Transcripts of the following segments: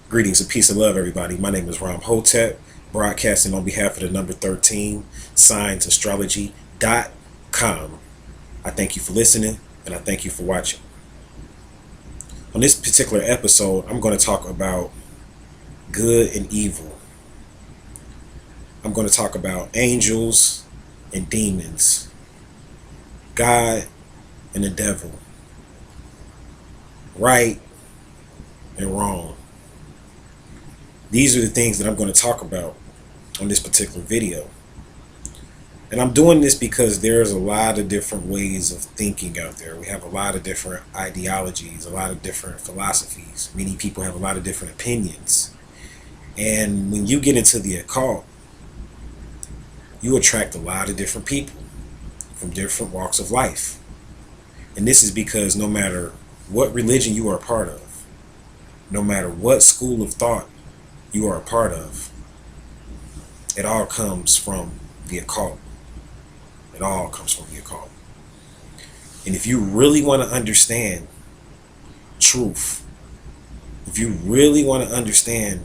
Greetings and peace and love, everybody. My name is Ram Hotep, broadcasting on behalf of the number 13, SignsAstrology.com. I thank you for listening, and I thank you for watching. On this particular episode, I'm going to talk about good and evil. I'm going to talk about angels and demons, God and the devil, right and wrong. These are the things that I'm going to talk about on this particular video. And I'm doing this because there's a lot of different ways of thinking out there. We have a lot of different ideologies, a lot of different philosophies. Many people have a lot of different opinions. And when you get into the occult, you attract a lot of different people from different walks of life. And this is because no matter what religion you are a part of, no matter what school of thought you are a part of, it all comes from the occult. It all comes from the occult. And if you really want to understand truth, if you really want to understand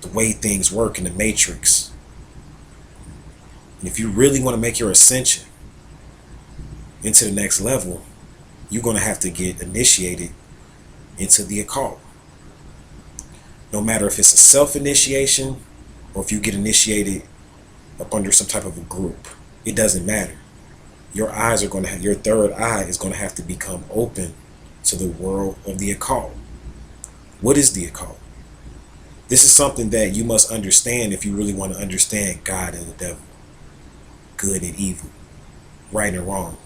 the way things work in the matrix, and if you really want to make your ascension into the next level, you're going to have to get initiated into the occult. No matter if it's a self-initiation or if you get initiated up under some type of a group, it doesn't matter. Your third eye is going to have to become open to the world of the occult. What is the occult? This is something that you must understand if you really want to understand God and the devil, good and evil, right and wrong.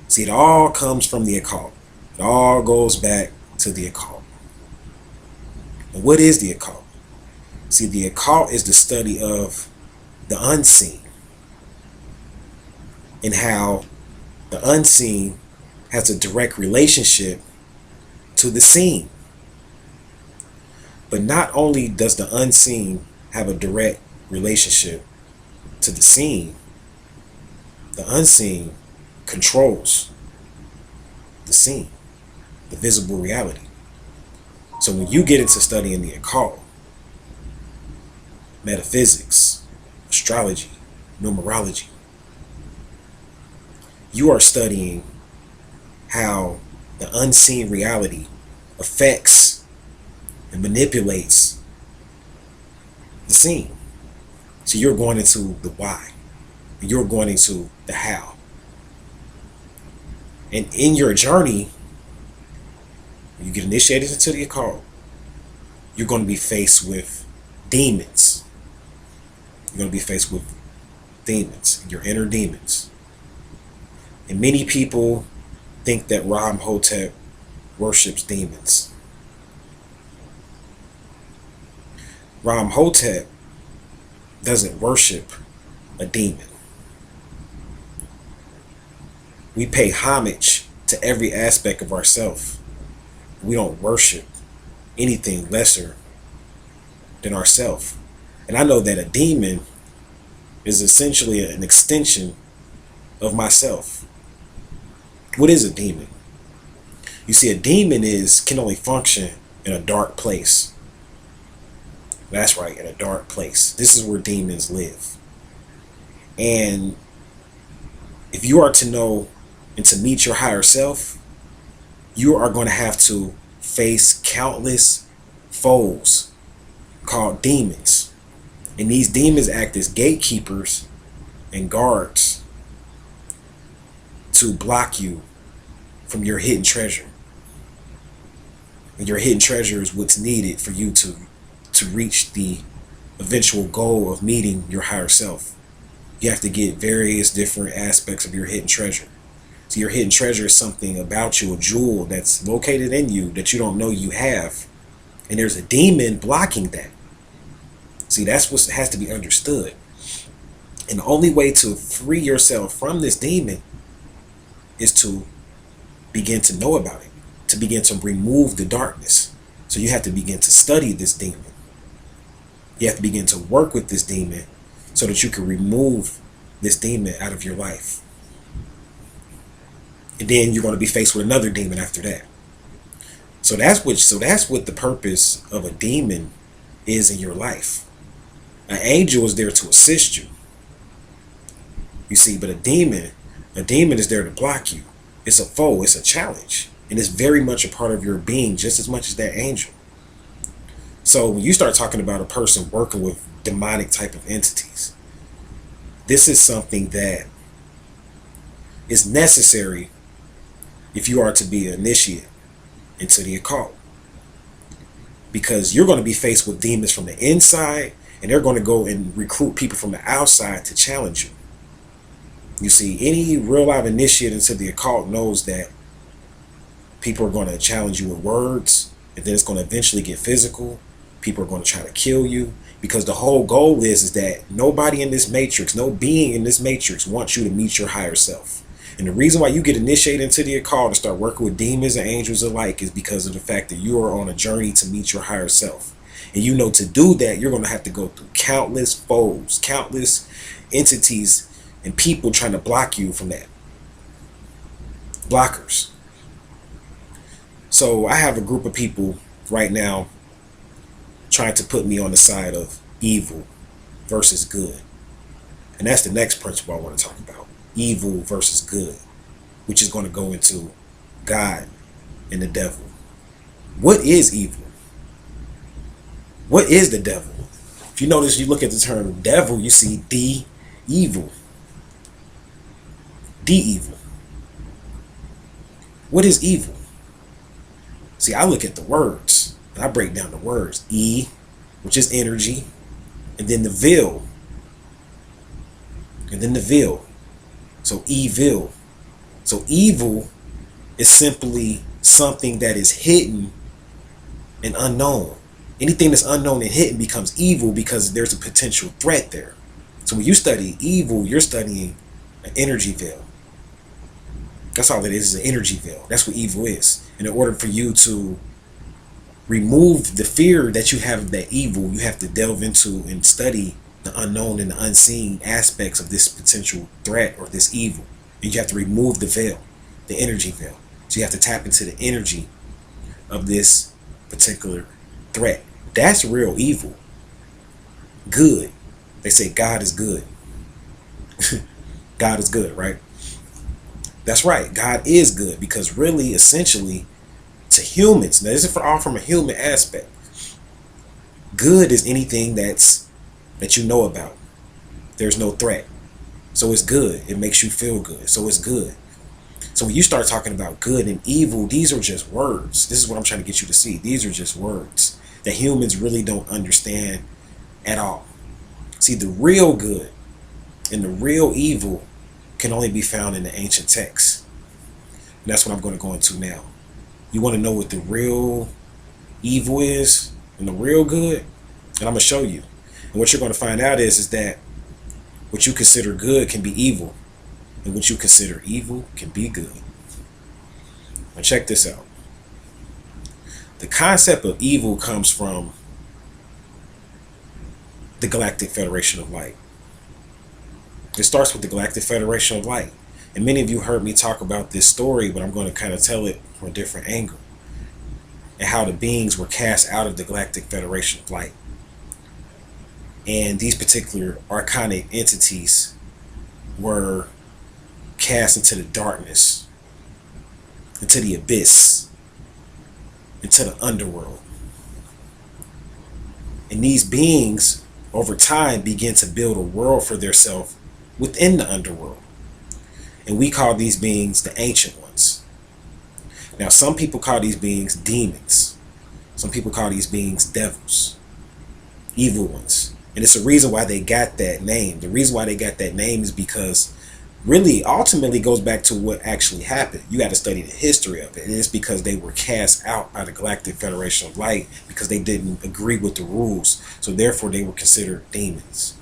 See, it all comes from the occult. It all goes back to the occult. And what is the occult? See, the occult is the study of the unseen and how the unseen has a direct relationship to the seen. But not only does the unseen have a direct relationship to the seen, the unseen controls the seen, the visible reality. So when you get into studying the occult, metaphysics, astrology, numerology, you are studying how the unseen reality affects and manipulates the seen. So you're going into the why, and you're going into the how. And in your journey, when you get initiated into the occult, you're going to be faced with demons. You're going to be faced with demons, your inner demons. And many people think that Ram Hotep worships demons. Ram Hotep doesn't worship a demon. We pay homage to every aspect of ourselves. We don't worship anything lesser than ourselves. And I know that a demon is essentially an extension of myself. What is a demon? You see, a demon can only function in a dark place. That's right, in a dark place. This is where demons live. And if you are to know and to meet your higher self, you are going to have to face countless foes called demons. And these demons act as gatekeepers and guards to block you from your hidden treasure. And your hidden treasure is what's needed for you to reach the eventual goal of meeting your higher self. You have to get various different aspects of your hidden treasure. So your hidden treasure is something about you, a jewel that's located in you that you don't know you have. And there's a demon blocking that. See, that's what has to be understood. And the only way to free yourself from this demon is to begin to know about it, to begin to remove the darkness. So you have to begin to study this demon. You have to begin to work with this demon so that you can remove this demon out of your life. And then you're going to be faced with another demon after that. So that's what the purpose of a demon is in your life. An angel is there to assist you. You see, but a demon is there to block you. It's a foe, it's a challenge. And it's very much a part of your being, just as much as that angel. So when you start talking about a person working with demonic type of entities, this is something that is necessary if you are to be an initiate into the occult. Because you're going to be faced with demons from the inside, and they're going to go and recruit people from the outside to challenge you. You see, any real live initiate into the occult knows that people are going to challenge you with words, and then it's going to eventually get physical. People are going to try to kill you, because the whole goal is that nobody in this matrix, no being in this matrix wants you to meet your higher self. And the reason why you get initiated into the occult and start working with demons and angels alike is because of the fact that you are on a journey to meet your higher self. And you know, to do that, you're going to have to go through countless foes, countless entities and people trying to block you from that. Blockers. So I have a group of people right now trying to put me on the side of evil versus good. And that's the next principle I want to talk about. Evil versus good, which is going to go into God and the devil. What is evil? What is the devil? If you notice, you look at the term devil, you see the evil. The evil. What is evil? See, I look at the words, and I break down the words. E, which is energy, and then the vil. And then the vil. So evil. So evil is simply something that is hidden and unknown. Anything that's unknown and hidden becomes evil because there's a potential threat there. So when you study evil, you're studying an energy veil. That's all it is an energy veil. That's what evil is. And in order for you to remove the fear that you have of that evil, you have to delve into and study the unknown and the unseen aspects of this potential threat or this evil. And you have to remove the veil, the energy veil. So you have to tap into the energy of this particular threat. That's real evil. Good. They say God is good. God is good, right? That's right. God is good, because really, essentially, to humans, now this is all from a human aspect. Good is anything that you know about. There's no threat. So it's good. It makes you feel good. So it's good. So when you start talking about good and evil, these are just words. This is what I'm trying to get you to see. These are just words that humans really don't understand at all. See, the real good and the real evil can only be found in the ancient texts. And that's what I'm going to go into now. You want to know what the real evil is and the real good? And I'm going to show you. And what you're going to find out is that what you consider good can be evil, and what you consider evil can be good. Now check this out. The concept of evil comes from the Galactic Federation of Light. It starts with the Galactic Federation of Light. And many of you heard me talk about this story, but I'm going to kind of tell it from a different angle. And how the beings were cast out of the Galactic Federation of Light. And these particular archonic entities were cast into the darkness, into the abyss, into the underworld. And these beings, over time, begin to build a world for themselves within the underworld. And we call these beings the ancient ones. Now, some people call these beings demons. Some people call these beings devils, evil ones. And it's a reason why they got that name. The reason why they got that name is because really, ultimately goes back to what actually happened. You got to study the history of it. And it's because they were cast out by the Galactic Federation of Light because they didn't agree with the rules. So therefore, they were considered demons,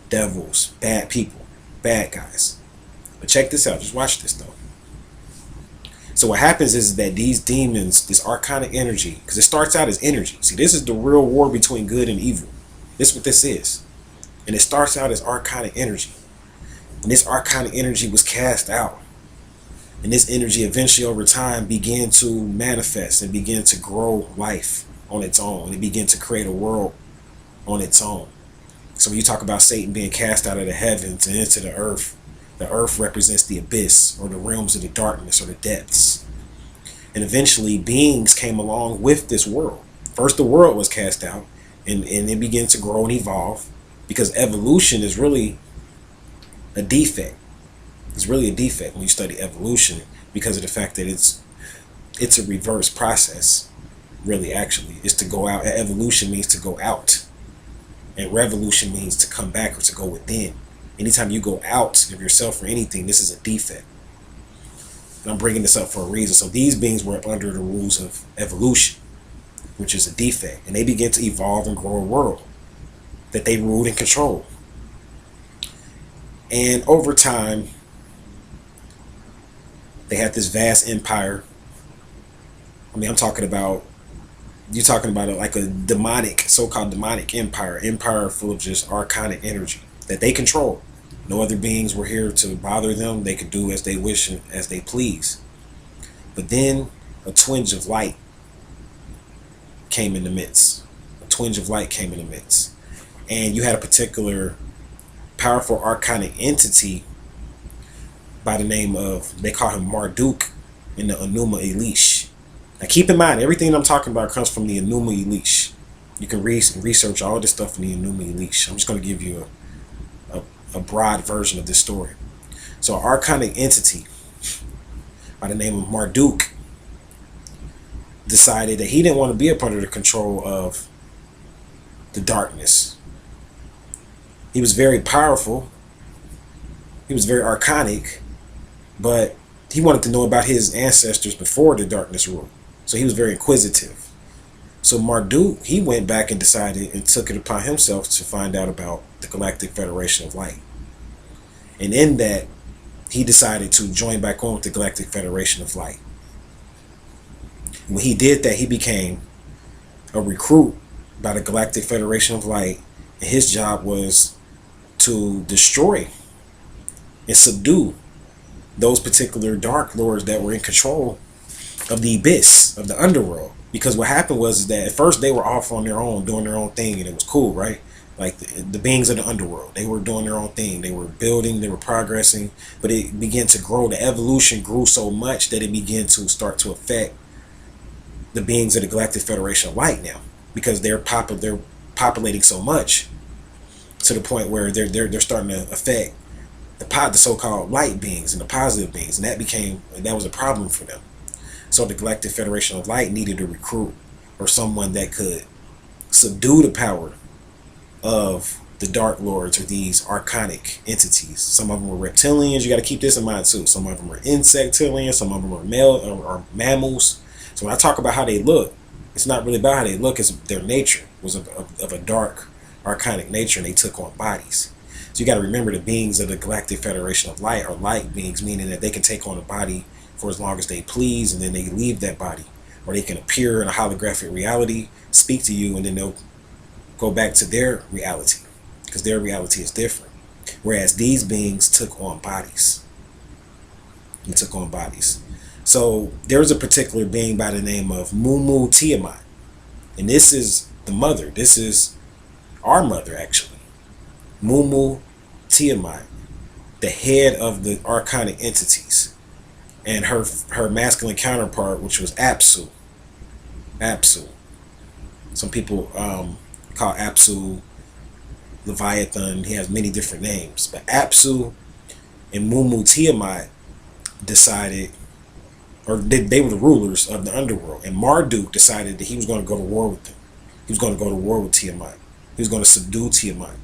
devils, bad people, bad guys. But check this out. Just watch this, though. So what happens is that these demons, this archonic energy, because it starts out as energy. See, this is the real war between good and evil. This is what this is. And it starts out as archonic energy. And this archonic energy was cast out. And this energy eventually over time began to manifest and begin to grow life on its own. It began to create a world on its own. So when you talk about Satan being cast out of the heavens and into the earth represents the abyss, or the realms of the darkness, or the depths. And eventually beings came along with this world. First the world was cast out, and it began to grow and evolve, because evolution is really a defect. It's really a defect when you study evolution, because of the fact that it's a reverse process. Really, actually, is to go out. Evolution means to go out, and revolution means to come back or to go within. Anytime you go out of yourself or anything, this is a defect. And I'm bringing this up for a reason. So these beings were under the rules of evolution, which is a defect, and they began to evolve and grow a world that they ruled and controlled. And over time, they had this vast empire. I mean, you're talking about it like a demonic, so-called demonic empire full of just archonic energy that they control. No other beings were here to bother them. They could do as they wish and as they please. But then a twinge of light came in the midst. And you had a particular powerful archonic entity by the name of, they call him Marduk in the Enuma Elish. Now keep in mind, everything I'm talking about comes from the Enuma Elish. You can research all this stuff in the Enuma Elish. I'm just going to give you a broad version of this story. So an archonic entity by the name of Marduk decided that he didn't want to be up under the control of the darkness. He was very powerful. He was very archonic, but he wanted to know about his ancestors before the darkness ruled. So he was very inquisitive. So Marduk, he went back and decided and took it upon himself to find out about the Galactic Federation of Light. And in that, he decided to join back on with the Galactic Federation of Light. When he did that, he became a recruit by the Galactic Federation of Light, and his job was to destroy and subdue those particular dark lords that were in control of the abyss, of the underworld. Because what happened was that at first they were off on their own, doing their own thing, and it was cool, right? Like the beings of the underworld, they were doing their own thing. They were building, they were progressing, but it began to grow. The evolution grew so much that it began to start to affect the beings of the Galactic Federation of Light now, because they're populating so much to the point where they're starting to affect the so-called light beings and the positive beings, and that was a problem for them. So the Galactic Federation of Light needed a recruit, or someone that could subdue the power of the Dark Lords, or these archonic entities. Some of them were reptilians. You got to keep this in mind too. Some of them are insectilians. Some of them are mammals. So when I talk about how they look, it's not really about how they look. It's their nature was of a dark archonic nature, and they took on bodies. So you got to remember, the beings of the Galactic Federation of Light are light beings, meaning that they can take on a body for as long as they please, and then they leave that body, or they can appear in a holographic reality, speak to you, and then they'll go back to their reality, because their reality is different. Whereas these beings took on bodies. They took on bodies. So there was a particular being by the name of Mumu Tiamat, and this is the mother. This is our mother, actually. Mumu Tiamat, the head of the archonic entities, and her masculine counterpart, which was Apsu. Some people call Apsu Leviathan. He has many different names, but Apsu and Mumu Tiamat decided, or they were the rulers of the underworld, and Marduk decided that he was going to go to war with them. He was going to go to war with Tiamat. He was going to subdue Tiamat.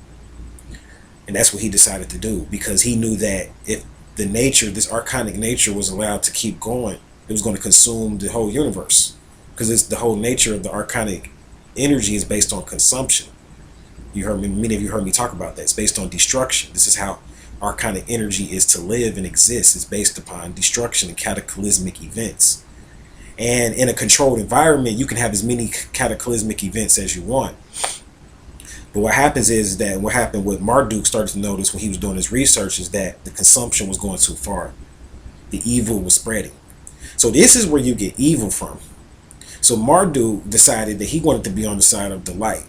And that's what he decided to do, because he knew that if the nature, this archonic nature, was allowed to keep going, it was going to consume the whole universe, because it's the whole nature of the archonic energy is based on consumption. You heard me, many of you heard me talk about that. It's based on destruction. This is how archonic energy is to live and exist. It's based upon destruction and cataclysmic events. And in a controlled environment, you can have as many cataclysmic events as you want. But what happens is that what happened with Marduk started to notice when he was doing his research is that the consumption was going too far. The evil was spreading. So this is where you get evil from. So Marduk decided that he wanted to be on the side of the light,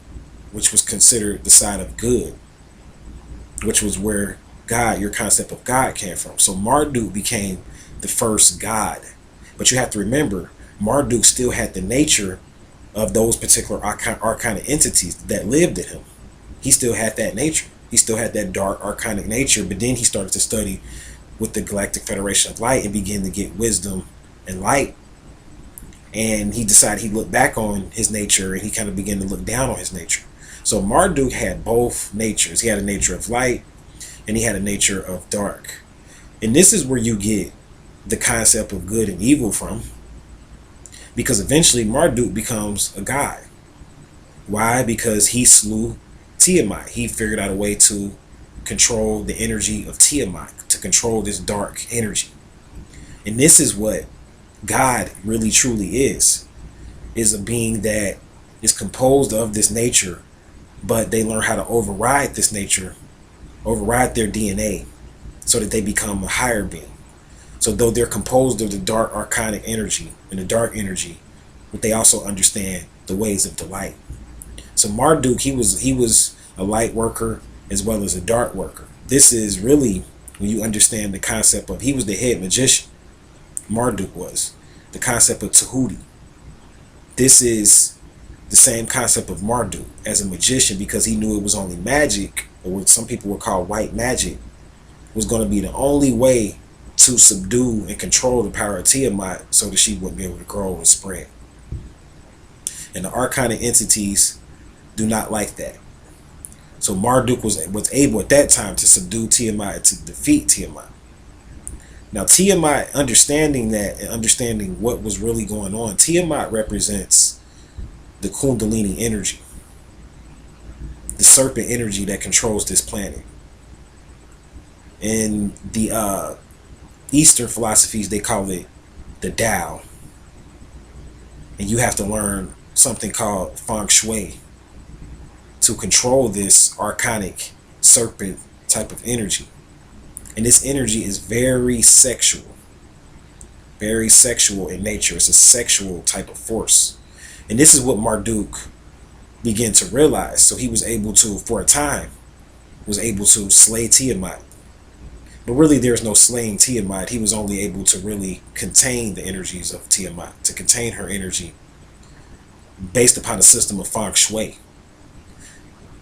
which was considered the side of good, which was where God, your concept of God, came from. So Marduk became the first God. But you have to remember, Marduk still had the nature of those particular arcanic entities that lived in him. He still had that nature. He still had that dark arcanic nature, but then he started to study with the Galactic Federation of Light and began to get wisdom and light. And he decided he looked back on his nature and he kind of began to look down on his nature. So Marduk had both natures. He had a nature of light and he had a nature of dark. And this is where you get the concept of good and evil from, because eventually Marduk becomes a god. Why? Because he slew Tiamat. He figured out a way to control the energy of Tiamat, to control this dark energy. And this is what God really truly is a being that is composed of this nature, but they learn how to override this nature, override their DNA, so that they become a higher being. So though they're composed of the dark arcanic energy and the dark energy, but they also understand the ways of the light. So Marduk, he was a light worker as well as a dark worker. This is really when you understand the concept of, he was the head magician. Marduk was the concept of Tahuti. This is the same concept of Marduk as a magician, because he knew it was only magic, or what some people would call white magic, was going to be the only way to subdue and control the power of Tiamat, so that she wouldn't be able to grow and spread. And the arcanic entities do not like that. So Marduk was able at that time to subdue Tiamat and to defeat Tiamat. Now Tiamat, understanding that and understanding what was really going on, Tiamat represents the Kundalini energy, the serpent energy that controls this planet. In the Eastern philosophies, they call it the Tao. And you have to learn something called feng shui to control this arcanic serpent type of energy. And this energy is very sexual in nature. It's a sexual type of force. And this is what Marduk began to realize. So he was able to, for a time, was able to slay Tiamat. But really there's no slaying Tiamat. He was only able to really contain the energies of Tiamat, to contain her energy based upon a system of feng shui.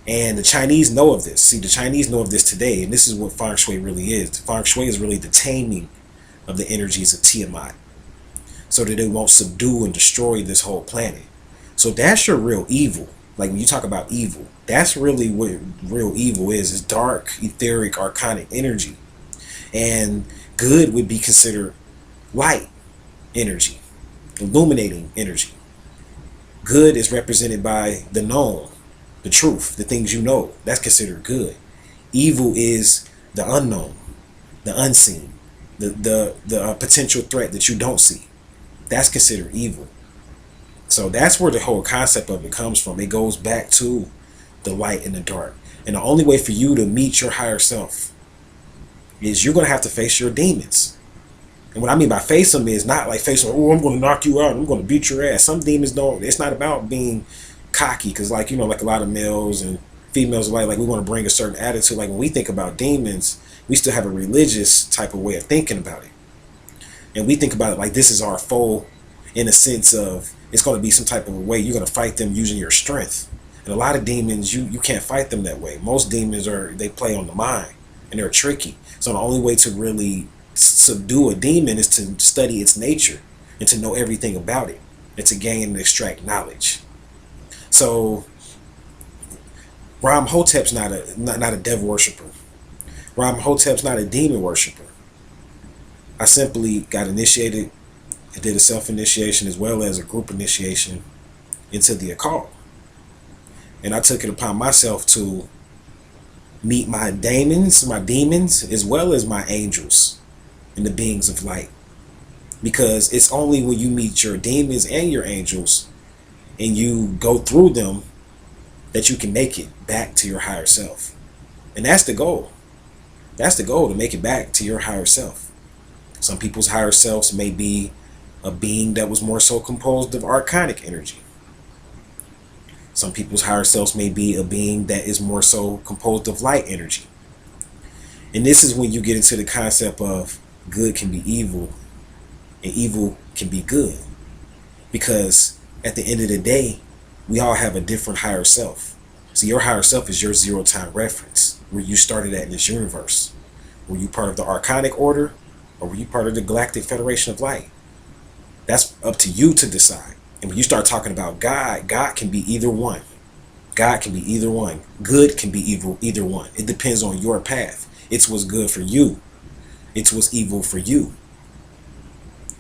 And the Chinese know of this. See, the Chinese know of this today, and this is what feng shui really is. Feng shui is really the taming of the energies of Tiamat, so that it won't subdue and destroy this whole planet. So that's your real evil. Like when you talk about evil, that's really what real evil is dark, etheric, arcanic energy. And good would be considered light energy, illuminating energy. Good is represented by the known, the truth, the things you know. That's considered good. Evil is the unknown, the unseen, the potential threat that you don't see. That's considered evil. So that's where the whole concept of it comes from. It goes back to the light and the dark. And the only way for you to meet your higher self is you're going to have to face your demons. And what I mean by face them is not like face them, oh, I'm going to knock you out, I'm going to beat your ass. Some demons don't. It's not about being cocky, because like, you know, like a lot of males and females are like we want to bring a certain attitude. Like when we think about demons, we still have a religious type of way of thinking about it. And we think about it like this is our foe, in a sense of it's going to be some type of a way you're going to fight them using your strength. And a lot of demons, you can't fight them that way. Most demons they play on the mind, and they're tricky. So the only way to really subdue a demon is to study its nature and to know everything about it and to gain and extract knowledge. So Ram-Hotep's not a devil worshiper. Ram-Hotep's not a demon worshiper. I simply got initiated. I did a self-initiation as well as a group initiation into the occult. And I took it upon myself to meet my demons, as well as my angels and the beings of light. Because it's only when you meet your demons and your angels and you go through them that you can make it back to your higher self. And that's the goal. That's the goal, to make it back to your higher self. Some people's higher selves may be a being that was more so composed of archonic energy. Some people's higher selves may be a being that is more so composed of light energy. And this is when you get into the concept of good can be evil and evil can be good. Because at the end of the day, we all have a different higher self. So your higher self is your zero time reference, where you started at in this universe. Were you part of the archonic order, or were you part of the Galactic Federation of Light? That's up to you to decide. And when you start talking about God, God can be either one. God can be either one. Good can be evil, either one. It depends on your path. It's what's good for you. It's what's evil for you.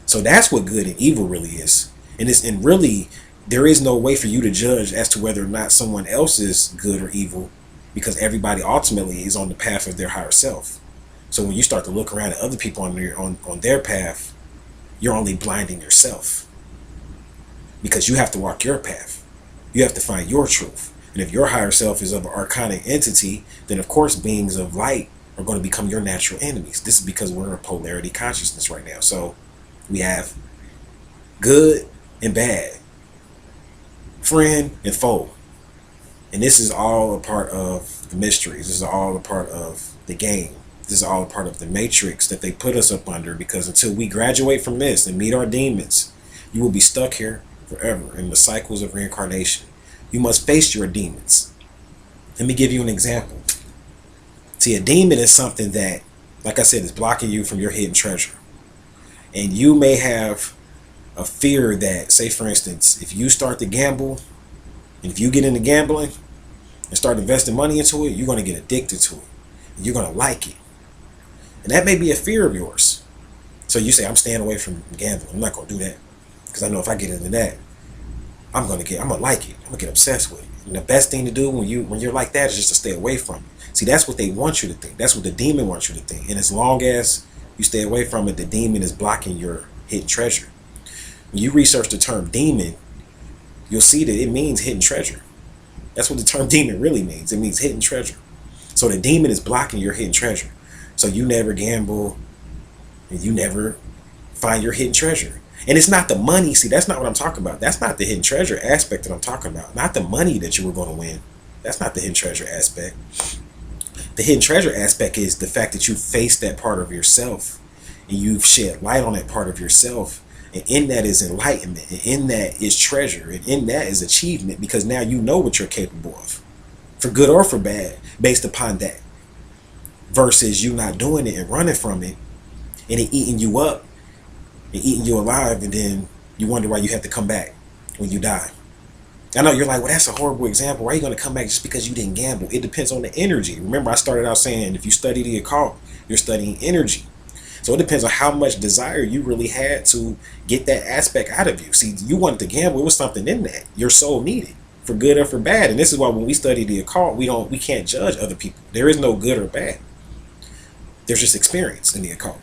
So that's what good and evil really is. And really, there is no way for you to judge as to whether or not someone else is good or evil, because everybody ultimately is on the path of their higher self. So when you start to look around at other people on their path, you're only blinding yourself, because you have to walk your path. You have to find your truth. And if your higher self is of an archonic entity, then of course beings of light are going to become your natural enemies. This is because we're in a polarity consciousness right now. So we have good and bad, friend and foe. And this is all a part of the mysteries. This is all a part of the game. This is all a part of the matrix that they put us up under, because until we graduate from this and meet our demons, you will be stuck here forever in the cycles of reincarnation. You must face your demons. Let me give you an example. See, a demon is something that, like I said, is blocking you from your hidden treasure. And you may have a fear that, say for instance, if you start to gamble, and if you get into gambling and start investing money into it, you're going to get addicted to it. And you're going to like it. And that may be a fear of yours. So you say, I'm staying away from gambling. I'm not going to do that. Because I know if I get into that, I'm going to like it. I'm going to get obsessed with it. And the best thing to do when you're like that is just to stay away from it. See, that's what they want you to think. That's what the demon wants you to think. And as long as you stay away from it, the demon is blocking your hidden treasure. When you research the term demon, you'll see that it means hidden treasure. That's what the term demon really means. It means hidden treasure. So the demon is blocking your hidden treasure. So you never gamble and you never find your hidden treasure. And it's not the money. See, that's not what I'm talking about. That's not the hidden treasure aspect that I'm talking about. Not the money that you were going to win. That's not the hidden treasure aspect. The hidden treasure aspect is the fact that you face that part of yourself and you've shed light on that part of yourself. And in that is enlightenment. And in that is treasure. And in that is achievement, because now you know what you're capable of, for good or for bad, based upon that. Versus you not doing it and running from it and it eating you up and eating you alive, and then you wonder why you have to come back when you die. I know you're like, well, that's a horrible example. Why are you going to come back just because you didn't gamble? It depends on the energy. Remember, I started out saying if you study the occult, you're studying energy. So it depends on how much desire you really had to get that aspect out of you. See, you wanted to gamble. It was something in that your soul needed, for good or for bad. And this is why when we study the occult, we can't judge other people. There is no good or bad. There's just experience in the occult.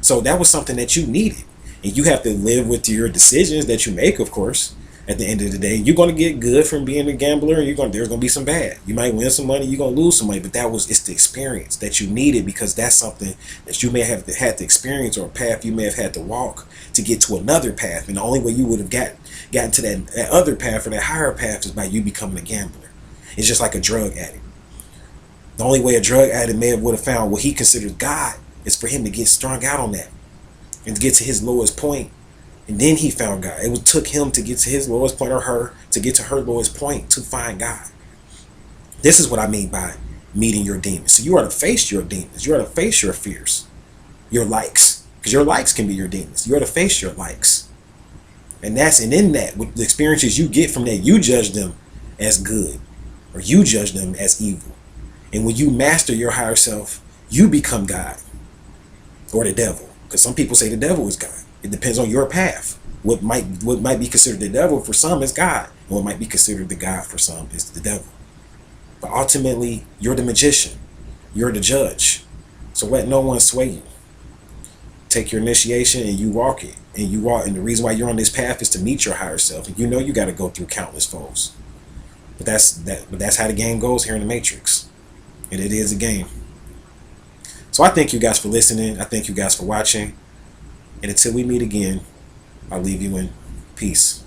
So that was something that you needed. And you have to live with your decisions that you make, of course. At the end of the day, you're going to get good from being a gambler, and there's going to be some bad. You might win some money, you're going to lose some money, but it's the experience that you needed, because that's something that you may have had to experience, or a path you may have had to walk to get to another path. And the only way you would have gotten to that other path, or that higher path, is by you becoming a gambler. It's just like a drug addict. The only way a drug addict would have found what he considers God is for him to get strung out on that and to get to his lowest point. And then he found God. It took him to get to his lowest point, or her to get to her lowest point, to find God. This is what I mean by meeting your demons. So you are to face your demons. You are to face your fears, your likes, because your likes can be your demons. You are to face your likes. And in that, with the experiences you get from that, you judge them as good, or you judge them as evil. And when you master your higher self, you become God, or the devil. Because some people say the devil is God. It depends on your path. What might be considered the devil for some is God. And what might be considered the God for some is the devil. But ultimately, you're the magician. You're the judge. So let no one sway you. Take your initiation and you walk it. And you walk. And the reason why you're on this path is to meet your higher self. And you know you got to go through countless foes. But that's how the game goes here in the Matrix. And it is a game. So I thank you guys for listening. I thank you guys for watching. And until we meet again, I'll leave you in peace.